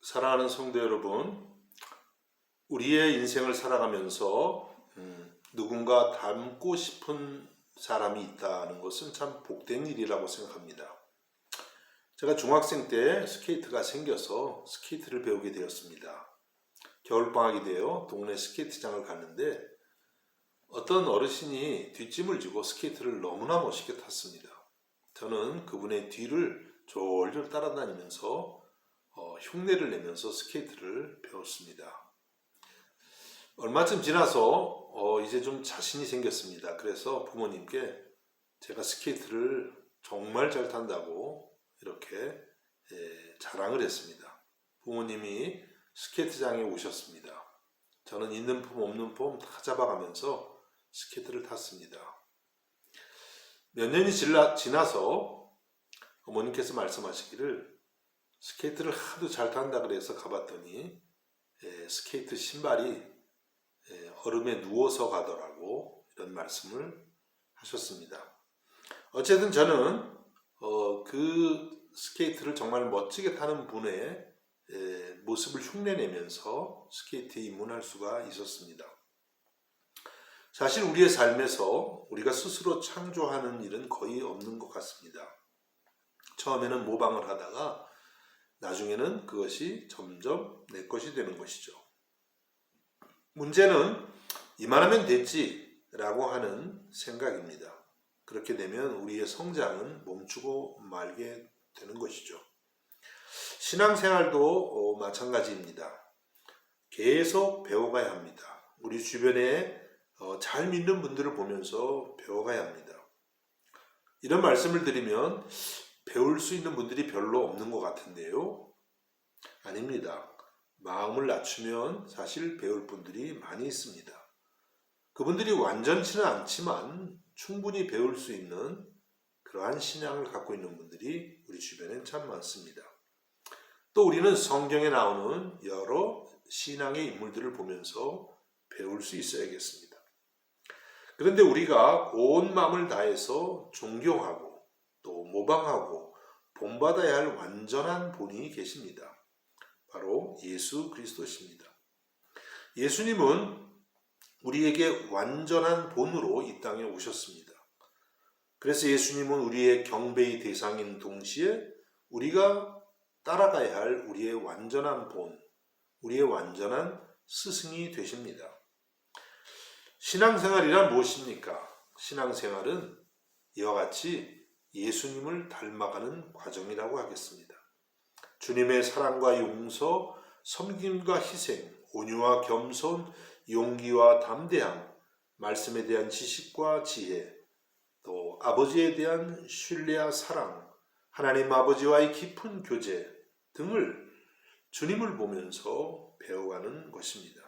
사랑하는 성도 여러분, 우리의 인생을 살아가면서 누군가 닮고 싶은 사람이 있다는 것은 참 복된 일이라고 생각합니다. 제가 중학생 때 스케이트가 생겨서 스케이트를 배우게 되었습니다. 겨울방학이 되어 동네 스케이트장을 갔는데 어떤 어르신이 뒷짐을 지고 스케이트를 너무나 멋있게 탔습니다. 저는 그분의 뒤를 졸졸 따라다니면서 흉내를 내면서 스케이트를 배웠습니다. 얼마쯤 지나서 이제 좀 자신이 생겼습니다. 그래서 부모님께 제가 스케이트를 정말 잘 탄다고 이렇게 자랑을 했습니다. 부모님이 스케이트장에 오셨습니다. 저는 있는 품 없는 품 다 잡아가면서 스케이트를 탔습니다. 몇 년이 지나서 어머님께서 말씀하시기를 스케이트를 하도 잘 탄다 그래서 가봤더니 스케이트 신발이 얼음에 누워서 가더라고 이런 말씀을 하셨습니다. 어쨌든 저는 그 스케이트를 정말 멋지게 타는 분의 모습을 흉내내면서 스케이트에 입문할 수가 있었습니다. 사실 우리의 삶에서 우리가 스스로 창조하는 일은 거의 없는 것 같습니다. 처음에는 모방을 하다가 나중에는 그것이 점점 내 것이 되는 것이죠. 문제는 이만하면 됐지 라고 하는 생각입니다. 그렇게 되면 우리의 성장은 멈추고 말게 되는 것이죠. 신앙생활도 마찬가지입니다. 계속 배워가야 합니다. 우리 주변에 잘 믿는 분들을 보면서 배워가야 합니다. 이런 말씀을 드리면 배울 수 있는 분들이 별로 없는 것 같은데요. 아닙니다. 마음을 낮추면 사실 배울 분들이 많이 있습니다. 그분들이 완전치는 않지만 충분히 배울 수 있는 그러한 신앙을 갖고 있는 분들이 우리 주변엔 참 많습니다. 또 우리는 성경에 나오는 여러 신앙의 인물들을 보면서 배울 수 있어야겠습니다. 그런데 우리가 온 마음을 다해서 존경하고 또 모방하고 본받아야 할 완전한 본인이 계십니다. 바로 예수 그리스도십니다. 예수님은 우리에게 완전한 본으로 이 땅에 오셨습니다. 그래서 예수님은 우리의 경배의 대상인 동시에 우리가 따라가야 할 우리의 완전한 본, 우리의 완전한 스승이 되십니다. 신앙생활이란 무엇입니까? 신앙생활은 이와 같이 예수님을 닮아가는 과정이라고 하겠습니다. 주님의 사랑과 용서, 섬김과 희생, 온유와 겸손, 용기와 담대함, 말씀에 대한 지식과 지혜, 또 아버지에 대한 신뢰와 사랑, 하나님 아버지와의 깊은 교제 등을 주님을 보면서 배워가는 것입니다.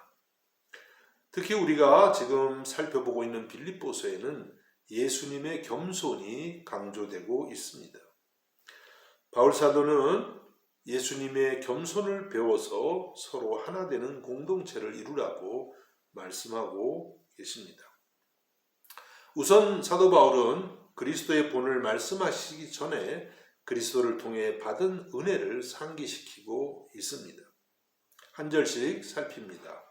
특히 우리가 지금 살펴보고 있는 빌립보서에는 예수님의 겸손이 강조되고 있습니다. 바울 사도는 예수님의 겸손을 배워서 서로 하나 되는 공동체를 이루라고 말씀하고 계십니다. 우선 사도 바울은 그리스도의 본을 말씀하시기 전에 그리스도를 통해 받은 은혜를 상기시키고 있습니다. 한 절씩 살핍니다.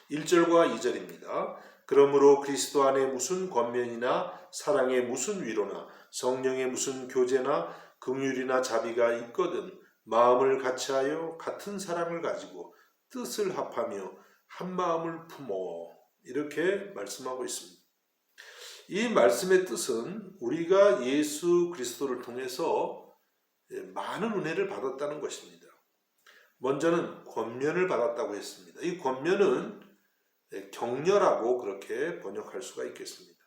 1절과 2절입니다. 그러므로 그리스도 안에 무슨 권면이나 사랑의 무슨 위로나 성령의 무슨 교제나 긍휼이나 자비가 있거든 마음을 같이하여 같은 사랑을 가지고 뜻을 합하며 한 마음을 품어 이렇게 말씀하고 있습니다. 이 말씀의 뜻은 우리가 예수 그리스도를 통해서 많은 은혜를 받았다는 것입니다. 먼저는 권면을 받았다고 했습니다. 이 권면은 격려라고 그렇게 번역할 수가 있겠습니다.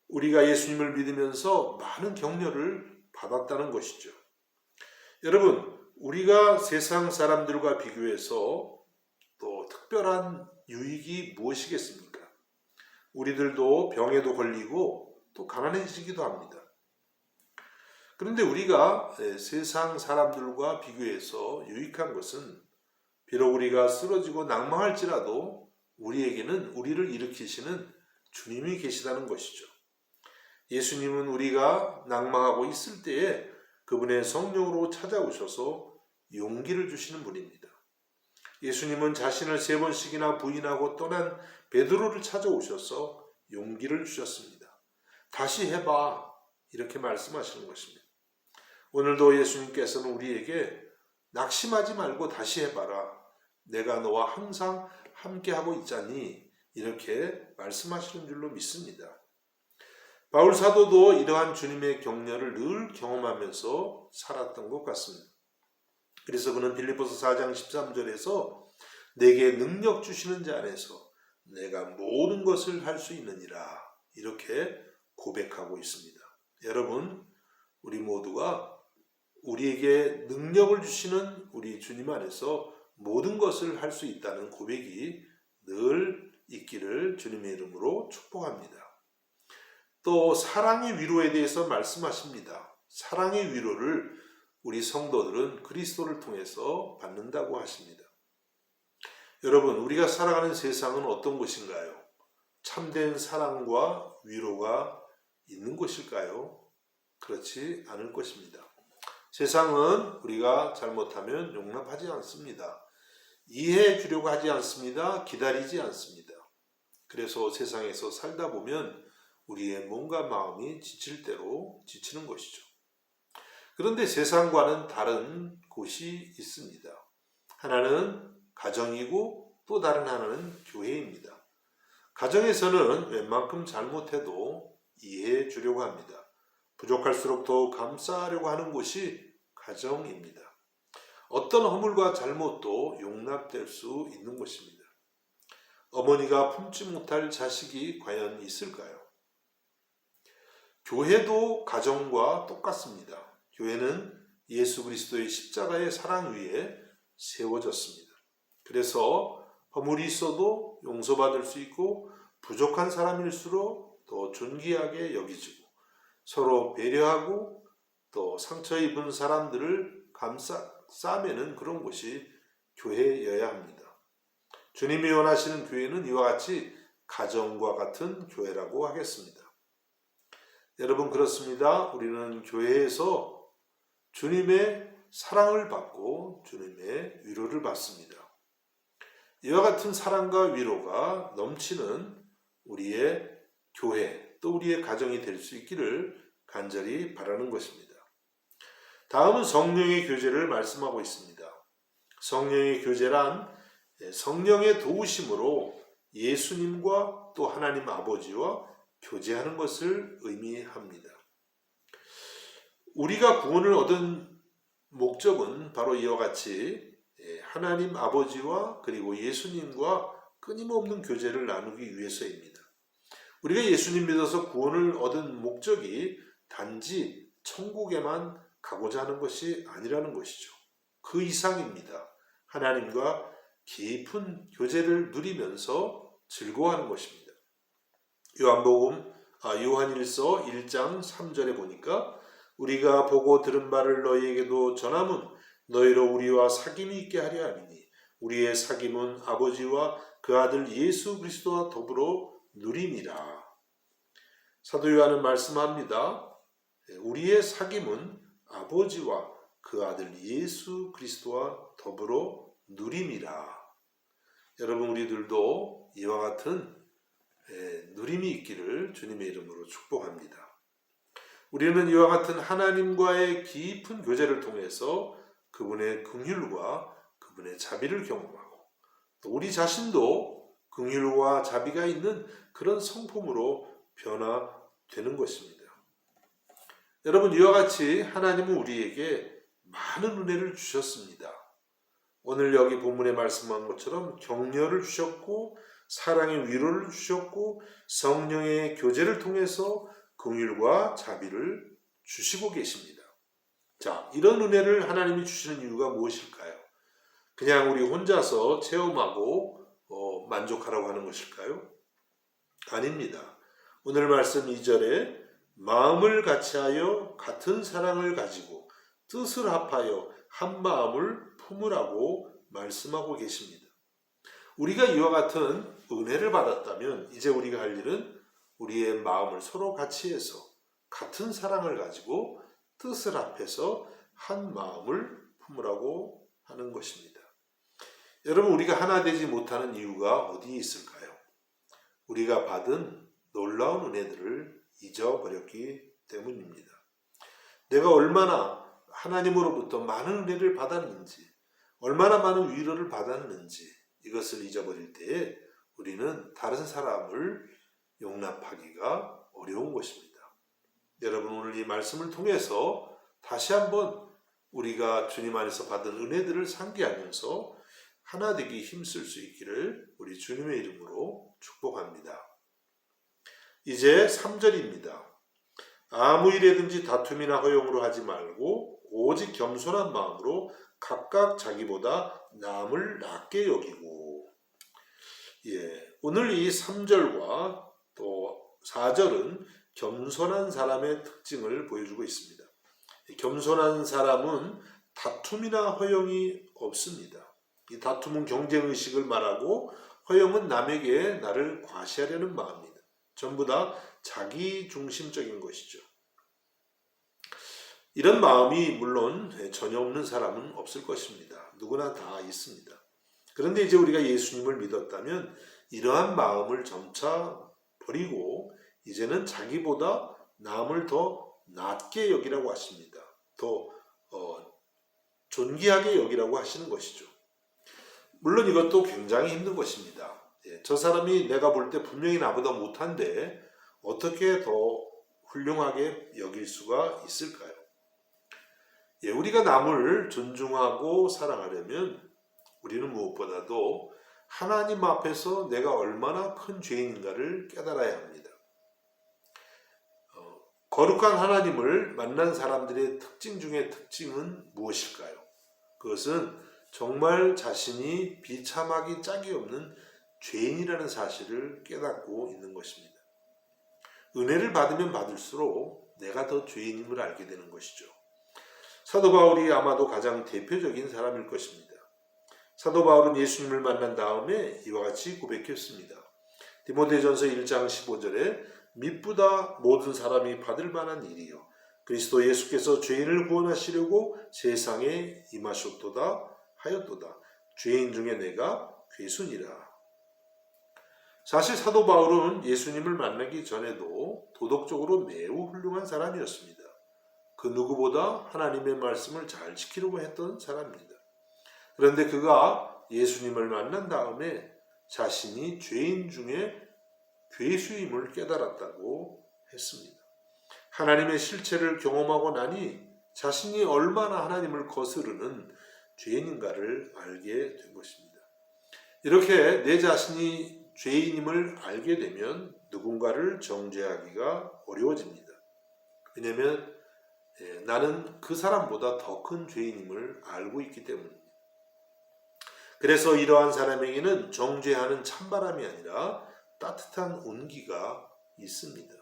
우리가 예수님을 믿으면서 많은 격려를 받았다는 것이죠. 여러분, 우리가 세상 사람들과 비교해서 또 특별한 유익이 무엇이겠습니까? 우리들도 병에도 걸리고 또 가난해지기도 합니다. 그런데 우리가 세상 사람들과 비교해서 유익한 것은 비록 우리가 쓰러지고 낭망할지라도 우리에게는 우리를 일으키시는 주님이 계시다는 것이죠. 예수님은 우리가 낭망하고 있을 때에 그분의 성령으로 찾아오셔서 용기를 주시는 분입니다. 예수님은 자신을 3번씩이나 부인하고 떠난 베드로를 찾아오셔서 용기를 주셨습니다. 다시 해봐, 이렇게 말씀하시는 것입니다. 오늘도 예수님께서는 우리에게 낙심하지 말고 다시 해봐라, 내가 너와 항상 함께하고 있자니, 이렇게 말씀하시는 줄로 믿습니다. 바울 사도도 이러한 주님의 격려를 늘 경험하면서 살았던 것 같습니다. 그래서 그는 빌립보서 4장 13절에서 내게 능력 주시는 자 안에서 내가 모든 것을 할 수 있느니라, 이렇게 고백하고 있습니다. 여러분, 우리 모두가 우리에게 능력을 주시는 우리 주님 안에서 모든 것을 할 수 있다는 고백이 늘 있기를 주님의 이름으로 축복합니다. 또 사랑의 위로에 대해서 말씀하십니다. 사랑의 위로를 우리 성도들은 그리스도를 통해서 받는다고 하십니다. 여러분, 우리가 살아가는 세상은 어떤 곳인가요? 참된 사랑과 위로가 있는 곳일까요? 그렇지 않을 것입니다. 세상은 우리가 잘못하면 용납하지 않습니다. 이해해 주려고 하지 않습니다. 기다리지 않습니다. 그래서 세상에서 살다 보면 우리의 몸과 마음이 지칠 대로 지치는 것이죠. 그런데 세상과는 다른 곳이 있습니다. 하나는 가정이고 또 다른 하나는 교회입니다. 가정에서는 웬만큼 잘못해도 이해해 주려고 합니다. 부족할수록 더 감싸려고 하는 곳이 가정입니다. 어떤 허물과 잘못도 용납될 수 있는 것입니다. 어머니가 품지 못할 자식이 과연 있을까요? 교회도 가정과 똑같습니다. 교회는 예수 그리스도의 십자가의 사랑 위에 세워졌습니다. 그래서 허물이 있어도 용서받을 수 있고 부족한 사람일수록 더 존귀하게 여기지고 서로 배려하고 또 상처 입은 사람들을 싸매는 그런 곳이 교회여야 합니다. 주님이 원하시는 교회는 이와 같이 가정과 같은 교회라고 하겠습니다. 여러분, 그렇습니다. 우리는 교회에서 주님의 사랑을 받고 주님의 위로를 받습니다. 이와 같은 사랑과 위로가 넘치는 우리의 교회, 또 우리의 가정이 될 수 있기를 간절히 바라는 것입니다. 다음은 성령의 교제를 말씀하고 있습니다. 성령의 교제란 성령의 도우심으로 예수님과 또 하나님 아버지와 교제하는 것을 의미합니다. 우리가 구원을 얻은 목적은 바로 이와 같이 하나님 아버지와 그리고 예수님과 끊임없는 교제를 나누기 위해서입니다. 우리가 예수님 믿어서 구원을 얻은 목적이 단지 천국에만 가고자 하는 것이 아니라는 것이죠. 그 이상입니다. 하나님과 깊은 교제를 누리면서 즐거워하는 것입니다. 요한일서 1장 3절에 보니까 우리가 보고 들은 바를 너희에게도 전함은 너희로 우리와 사귐이 있게 하려 함이니 우리의 사귐은 아버지와 그 아들 예수 그리스도와 더불어 누림이라. 사도 요한은 말씀합니다. 우리의 사귐은 아버지와 그 아들 예수 그리스도와 더불어 누림이라. 여러분, 우리들도 이와 같은 누림이 있기를 주님의 이름으로 축복합니다. 우리는 이와 같은 하나님과의 깊은 교제를 통해서 그분의 긍휼과 그분의 자비를 경험하고 또 우리 자신도 긍휼과 자비가 있는 그런 성품으로 변화되는 것입니다. 여러분, 이와 같이 하나님은 우리에게 많은 은혜를 주셨습니다. 오늘 여기 본문에 말씀한 것처럼 격려를 주셨고 사랑의 위로를 주셨고 성령의 교제를 통해서 긍휼과 자비를 주시고 계십니다. 자, 이런 은혜를 하나님이 주시는 이유가 무엇일까요? 그냥 우리 혼자서 체험하고 만족하라고 하는 것일까요? 아닙니다. 오늘 말씀 2절에 마음을 같이하여 같은 사랑을 가지고 뜻을 합하여 한 마음을 품으라고 말씀하고 계십니다. 우리가 이와 같은 은혜를 받았다면 이제 우리가 할 일은 우리의 마음을 서로 같이 해서 같은 사랑을 가지고 뜻을 합해서 한 마음을 품으라고 것입니다. 여러분, 우리가 하나 되지 못하는 이유가 어디에 있을까요? 우리가 받은 놀라운 은혜들을 잊어버렸기 때문입니다. 내가 얼마나 하나님으로부터 많은 은혜를 받았는지, 얼마나 많은 위로를 받았는지 이것을 잊어버릴 때에 우리는 다른 사람을 용납하기가 어려운 것입니다. 여러분, 오늘 이 말씀을 통해서 다시 한번 우리가 주님 안에서 받은 은혜들을 상기하면서 하나 되기 힘쓸 수 있기를 우리 주님의 이름으로 축복합니다. 이제 3절입니다. 아무 일에든지 다툼이나 허용으로 하지 말고 오직 겸손한 마음으로 각각 자기보다 남을 낮게 여기고. 오늘 이 3절과 또 4절은 겸손한 사람의 특징을 보여주고 있습니다. 겸손한 사람은 다툼이나 허용이 없습니다. 이 다툼은 경쟁의식을 말하고 허용은 남에게 나를 과시하려는 마음입니다. 전부 다 자기 중심적인 것이죠. 이런 마음이 물론 전혀 없는 사람은 없을 것입니다. 누구나 다 있습니다. 그런데 이제 우리가 예수님을 믿었다면 이러한 마음을 점차 버리고 이제는 자기보다 남을 더 낮게 여기라고 하십니다. 더 존귀하게 여기라고 하시는 것이죠. 물론 이것도 굉장히 힘든 것입니다. 저 사람이 내가 볼 때 분명히 나보다 못한데 어떻게 더 훌륭하게 여길 수가 있을까요? 우리가 남을 존중하고 사랑하려면 우리는 무엇보다도 하나님 앞에서 내가 얼마나 큰 죄인인가를 깨달아야 합니다. 거룩한 하나님을 만난 사람들의 특징 중에 특징은 무엇일까요? 그것은 정말 자신이 비참하기 짝이 없는 죄인이라는 사실을 깨닫고 있는 것입니다. 은혜를 받으면 받을수록 내가 더 죄인임을 알게 되는 것이죠. 사도 바울이 아마도 가장 대표적인 사람일 것입니다. 사도 바울은 예수님을 만난 다음에 이와 같이 고백했습니다. 디모데전서 1장 15절에 미쁘다 모든 사람이 받을 만한 일이요 그리스도 예수께서 죄인을 구원하시려고 세상에 임하셨도다 하였도다. 죄인 중에 내가 괴순이라. 사실 사도 바울은 예수님을 만나기 전에도 도덕적으로 매우 훌륭한 사람이었습니다. 그 누구보다 하나님의 말씀을 잘 지키려고 했던 사람입니다. 그런데 그가 예수님을 만난 다음에 자신이 죄인 중에 괴수임을 깨달았다고 했습니다. 하나님의 실체를 경험하고 나니 자신이 얼마나 하나님을 거스르는 죄인인가를 알게 된 것입니다. 이렇게 내 자신이 죄인임을 알게 되면 누군가를 정죄하기가 어려워집니다. 왜냐하면 나는 그 사람보다 더 큰 죄인임을 알고 있기 때문입니다. 그래서 이러한 사람에게는 정죄하는 찬바람이 아니라 따뜻한 온기가 있습니다.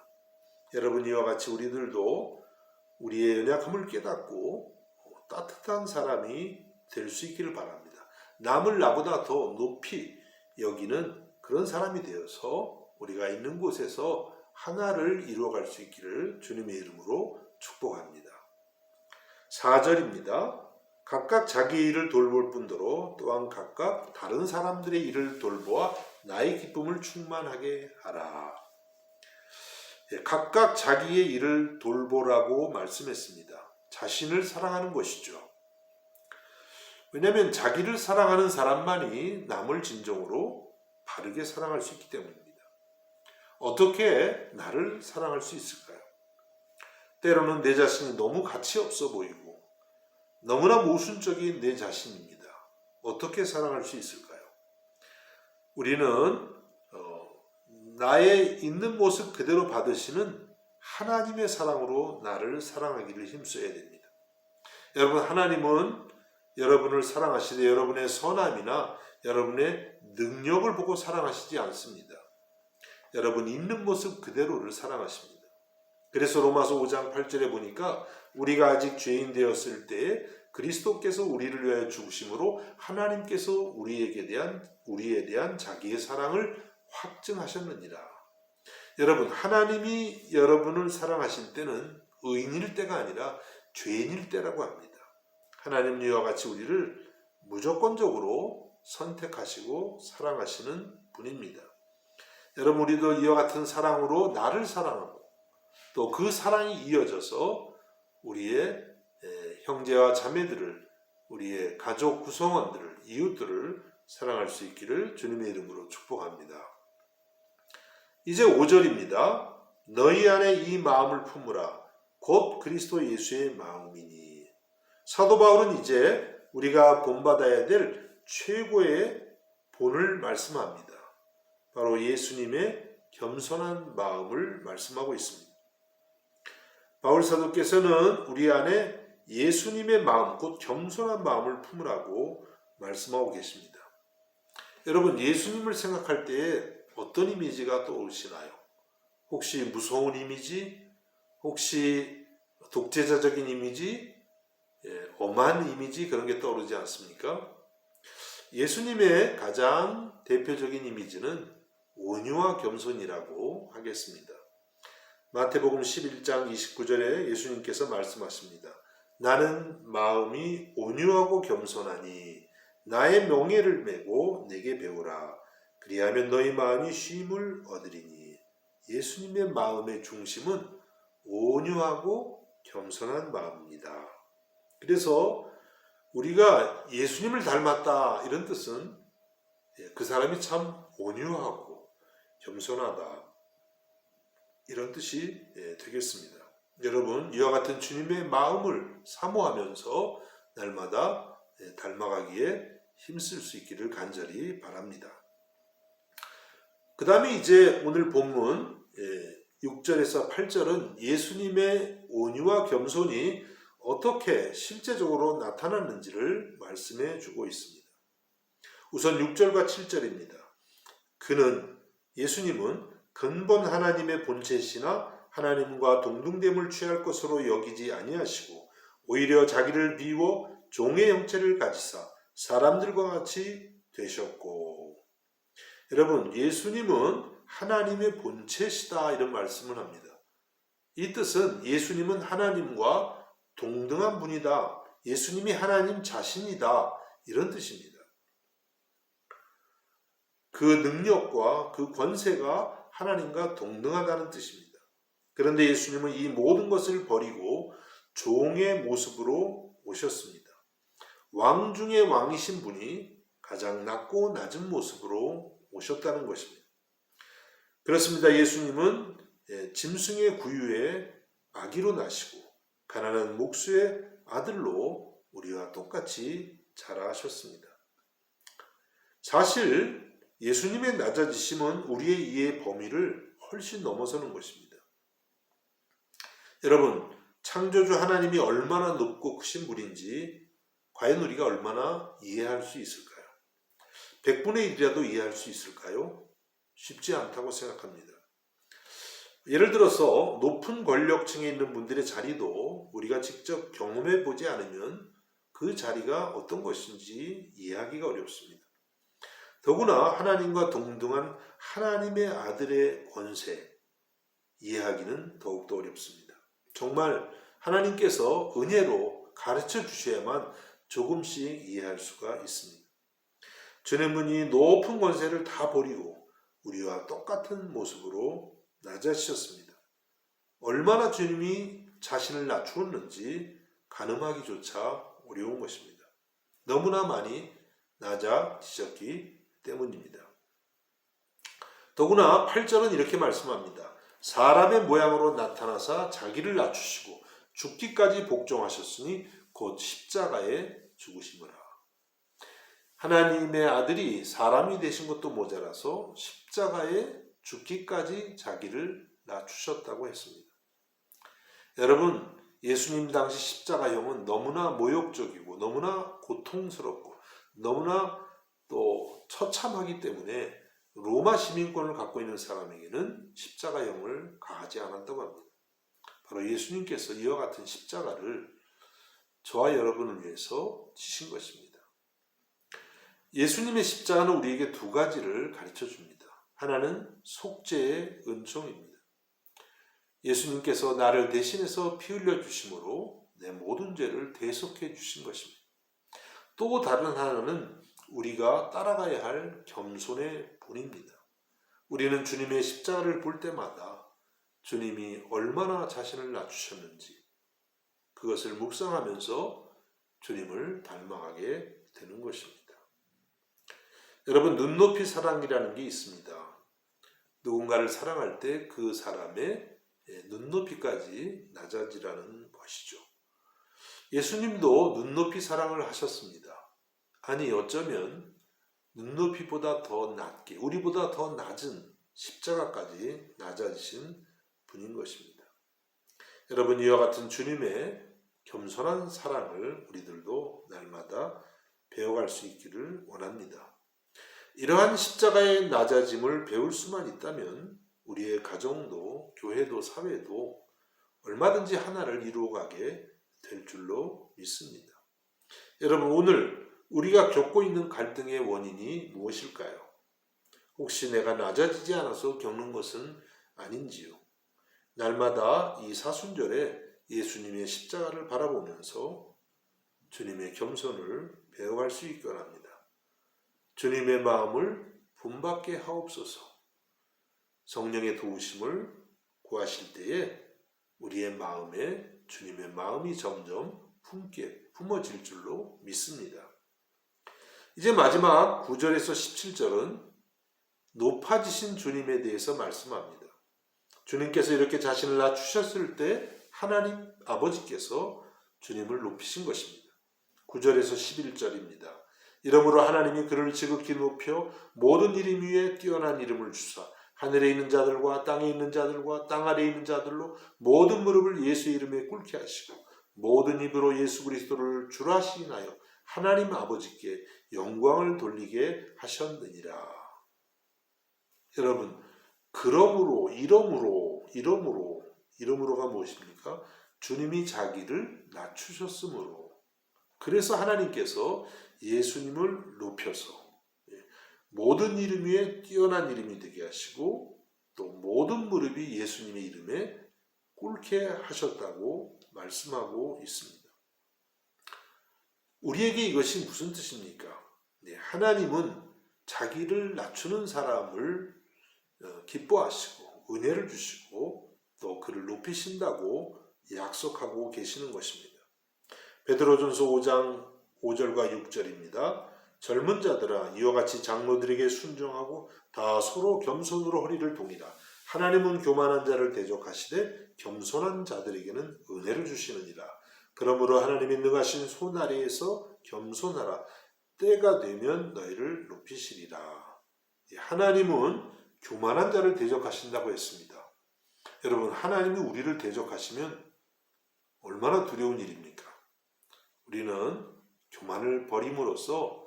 여러분, 이와 같이 우리들도 우리의 연약함을 깨닫고 따뜻한 사람이 될 수 있기를 바랍니다. 남을 나보다 더 높이 여기는 그런 사람이 되어서 우리가 있는 곳에서 하나를 이루어갈 수 있기를 주님의 이름으로 축복합니다. 4절입니다. 각각 자기 일을 돌볼 뿐더러 또한 각각 다른 사람들의 일을 돌보아 나의 기쁨을 충만하게 하라. 각각 자기의 일을 돌보라고 말씀했습니다. 자신을 사랑하는 것이죠. 왜냐하면 자기를 사랑하는 사람만이 남을 진정으로 바르게 사랑할 수 있기 때문입니다. 어떻게 나를 사랑할 수 있을까요? 때로는 내 자신이 너무 가치 없어 보이고 너무나 모순적인 내 자신입니다. 어떻게 사랑할 수 있을까요? 우리는 나의 있는 모습 그대로 받으시는 하나님의 사랑으로 나를 사랑하기를 힘써야 됩니다. 여러분, 하나님은 여러분을 사랑하시되 여러분의 선함이나 여러분의 능력을 보고 사랑하시지 않습니다. 여러분 있는 모습 그대로를 사랑하십니다. 그래서 로마서 5장 8절에 보니까 우리가 아직 죄인 되었을 때에 그리스도께서 우리를 위하여 죽으심으로 하나님께서 우리에 대한 자기의 사랑을 확증하셨느니라. 여러분, 하나님이 여러분을 사랑하실 때는 의인일 때가 아니라 죄인일 때라고 합니다. 하나님 이와 같이 우리를 무조건적으로 선택하시고 사랑하시는 분입니다. 여러분, 우리도 이와 같은 사랑으로 나를 사랑하고 또 그 사랑이 이어져서 우리의 형제와 자매들을, 우리의 가족 구성원들을, 이웃들을 사랑할 수 있기를 주님의 이름으로 축복합니다. 이제 5절입니다. 너희 안에 이 마음을 품으라. 곧 그리스도 예수의 마음이니. 사도 바울은 이제 우리가 본받아야 될 최고의 본을 말씀합니다. 바로 예수님의 겸손한 마음을 말씀하고 있습니다. 바울 사도께서는 우리 안에 예수님의 마음, 곧 겸손한 마음을 품으라고 말씀하고 계십니다. 여러분, 예수님을 생각할 때 어떤 이미지가 떠오르시나요? 혹시 무서운 이미지? 혹시 독재자적인 이미지? 엄한 이미지? 그런 게 떠오르지 않습니까? 예수님의 가장 대표적인 이미지는 온유와 겸손이라고 하겠습니다. 마태복음 11장 29절에 예수님께서 말씀하십니다. 나는 마음이 온유하고 겸손하니 나의 명예를 메고 내게 배우라. 그리하면 너희 마음이 쉼을 얻으리니. 예수님의 마음의 중심은 온유하고 겸손한 마음입니다. 그래서 우리가 예수님을 닮았다, 이런 뜻은 그 사람이 참 온유하고 겸손하다, 이런 뜻이 되겠습니다. 여러분, 이와 같은 주님의 마음을 사모하면서 날마다 닮아가기에 힘쓸 수 있기를 간절히 바랍니다. 그 다음에 이제 오늘 본문 6절에서 8절은 예수님의 온유와 겸손이 어떻게 실제적으로 나타났는지를 말씀해 주고 있습니다. 우선 6절과 7절입니다. 예수님은 근본 하나님의 본체시나 하나님과 동등됨을 취할 것으로 여기지 아니하시고 오히려 자기를 비워 종의 형체를 가지사 사람들과 같이 되셨고. 여러분, 예수님은 하나님의 본체시다, 이런 말씀을 합니다. 이 뜻은 예수님은 하나님과 동등한 분이다, 예수님이 하나님 자신이다, 이런 뜻입니다. 그 능력과 그 권세가 하나님과 동등하다는 뜻입니다. 그런데 예수님은 이 모든 것을 버리고 종의 모습으로 오셨습니다. 왕 중의 왕이신 분이 가장 낮고 낮은 모습으로 오셨다는 것입니다. 그렇습니다. 예수님은 짐승의 구유에 아기로 나시고 가난한 목수의 아들로 우리와 똑같이 자라셨습니다. 사실 예수님의 낮아지심은 우리의 이해 범위를 훨씬 넘어서는 것입니다. 여러분, 창조주 하나님이 얼마나 높고 크신 분인지 과연 우리가 얼마나 이해할 수 있을까요? 100분의 1이라도 이해할 수 있을까요? 쉽지 않다고 생각합니다. 예를 들어서 높은 권력층에 있는 분들의 자리도 우리가 직접 경험해 보지 않으면 그 자리가 어떤 것인지 이해하기가 어렵습니다. 더구나 하나님과 동등한 하나님의 아들의 권세, 이해하기는 더욱더 어렵습니다. 정말 하나님께서 은혜로 가르쳐 주셔야만 조금씩 이해할 수가 있습니다. 주님은 이 높은 권세를 다 버리고 우리와 똑같은 모습으로 낮아지셨습니다. 얼마나 주님이 자신을 낮추었는지 가늠하기조차 어려운 것입니다. 너무나 많이 낮아지셨기 때문입니다. 더구나 8절은 이렇게 말씀합니다. 사람의 모양으로 나타나사 자기를 낮추시고 죽기까지 복종하셨으니 곧 십자가에 죽으심이라. 하나님의 아들이 사람이 되신 것도 모자라서 십자가에 죽기까지 자기를 낮추셨다고 했습니다. 여러분, 예수님 당시 십자가형은 너무나 모욕적이고 너무나 고통스럽고 너무나 또 처참하기 때문에 로마 시민권을 갖고 있는 사람에게는 십자가형을 가하지 않았다고 합니다. 바로 예수님께서 이와 같은 십자가를 저와 여러분을 위해서 지신 것입니다. 예수님의 십자가는 우리에게 두 가지를 가르쳐 줍니다. 하나는 속죄의 은총입니다. 예수님께서 나를 대신해서 피 흘려 주심으로 내 모든 죄를 대속해 주신 것입니다. 또 다른 하나는 우리가 따라가야 할 겸손의 본입니다. 우리는 주님의 십자가를 볼 때마다 주님이 얼마나 자신을 낮추셨는지 그것을 묵상하면서 주님을 닮아가게 되는 것입니다. 여러분, 눈높이 사랑이라는 게 있습니다. 누군가를 사랑할 때 그 사람의 눈높이까지 낮아지라는 것이죠. 예수님도 눈높이 사랑을 하셨습니다. 아니, 어쩌면 눈높이보다 더 낮게, 우리보다 더 낮은 십자가까지 낮아지신 분인 것입니다. 여러분, 이와 같은 주님의 겸손한 사랑을 우리들도 날마다 배워갈 수 있기를 원합니다. 이러한 십자가의 낮아짐을 배울 수만 있다면 우리의 가정도 교회도 사회도 얼마든지 하나를 이루어가게 될 줄로 믿습니다. 여러분, 오늘 우리가 겪고 있는 갈등의 원인이 무엇일까요? 혹시 내가 낮아지지 않아서 겪는 것은 아닌지요? 날마다 이 사순절에 예수님의 십자가를 바라보면서 주님의 겸손을 배워갈 수 있기 바랍니다. 주님의 마음을 본받게 하옵소서. 성령의 도우심을 구하실 때에 우리의 마음에 주님의 마음이 점점 품어질 줄로 믿습니다. 이제 마지막 9절에서 17절은 높아지신 주님에 대해서 말씀합니다. 주님께서 이렇게 자신을 낮추셨을 때 하나님 아버지께서 주님을 높이신 것입니다. 9절에서 11절입니다. 이러므로 하나님이 그를 지극히 높여 모든 이름 위에 뛰어난 이름을 주사 하늘에 있는 자들과 땅에 있는 자들과 땅 아래에 있는 자들로 모든 무릎을 예수의 이름에 꿇게 하시고 모든 입으로 예수 그리스도를 주라 시인하여 하나님 아버지께 영광을 돌리게 하셨느니라. 여러분, 이러므로가 무엇입니까? 주님이 자기를 낮추셨으므로. 그래서 하나님께서 예수님을 높여서 모든 이름 위에 뛰어난 이름이 되게 하시고 또 모든 무릎이 예수님의 이름에 꿇게 하셨다고 말씀하고 있습니다. 우리에게 이것이 무슨 뜻입니까? 하나님은 자기를 낮추는 사람을 기뻐하시고 은혜를 주시고 또 그를 높이신다고 약속하고 계시는 것입니다. 베드로전서 5장 5절과 6절입니다. 젊은 자들아 이와 같이 장로들에게 순종하고 다 서로 겸손으로 허리를 동이라. 하나님은 교만한 자를 대적하시되 겸손한 자들에게는 은혜를 주시느니라. 그러므로 하나님이 능하신 손 아래에서 겸손하라. 때가 되면 너희를 높이시리라. 하나님은 교만한 자를 대적하신다고 했습니다. 여러분, 하나님이 우리를 대적하시면 얼마나 두려운 일입니까? 우리는 교만을 버림으로써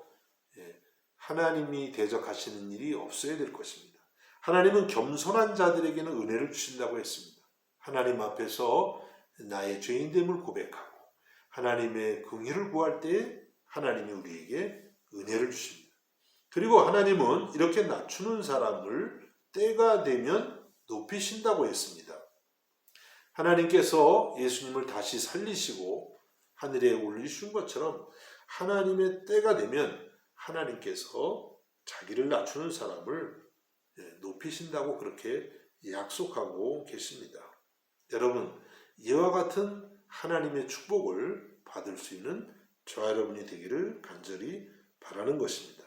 하나님이 대적하시는 일이 없어야 될 것입니다. 하나님은 겸손한 자들에게는 은혜를 주신다고 했습니다. 하나님 앞에서 나의 죄인됨을 고백하고 하나님의 긍휼을 구할 때에 하나님이 우리에게 은혜를 주십니다. 그리고 하나님은 이렇게 낮추는 사람을 때가 되면 높이신다고 했습니다. 하나님께서 예수님을 다시 살리시고 하늘에 올리신 것처럼 하나님의 때가 되면 하나님께서 자기를 낮추는 사람을 높이신다고 그렇게 약속하고 계십니다. 여러분, 이와 같은 하나님의 축복을 받을 수 있는 저와 여러분이 되기를 간절히 바라는 것입니다.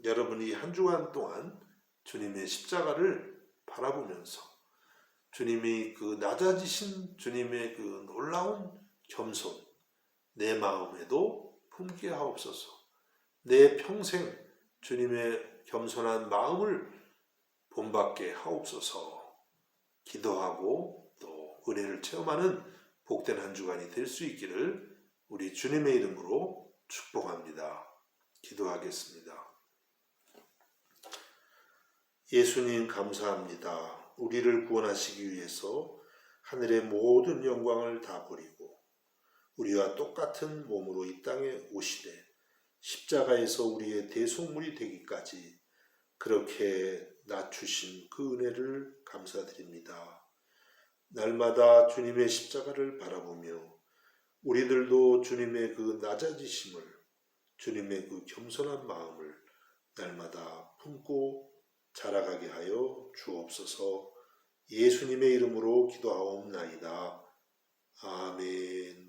여러분이 한 주간 동안 주님의 십자가를 바라보면서 주님이 그 낮아지신 주님의 그 놀라운 겸손 내 마음에도 품게 하옵소서. 내 평생 주님의 겸손한 마음을 본받게 하옵소서. 기도하고 또 은혜를 체험하는 복된 한 주간이 될 수 있기를 우리 주님의 이름으로 축복합니다. 기도하겠습니다. 예수님 감사합니다. 우리를 구원하시기 위해서 하늘의 모든 영광을 다 버리고 우리와 똑같은 몸으로 이 땅에 오시되 십자가에서 우리의 대속물이 되기까지 그렇게 낮추신 그 은혜를 감사드립니다. 날마다 주님의 십자가를 바라보며 우리들도 주님의 그 낮아지심을 주님의 그 겸손한 마음을 날마다 품고 자라가게 하여 주옵소서. 예수님의 이름으로 기도하옵나이다. 아멘.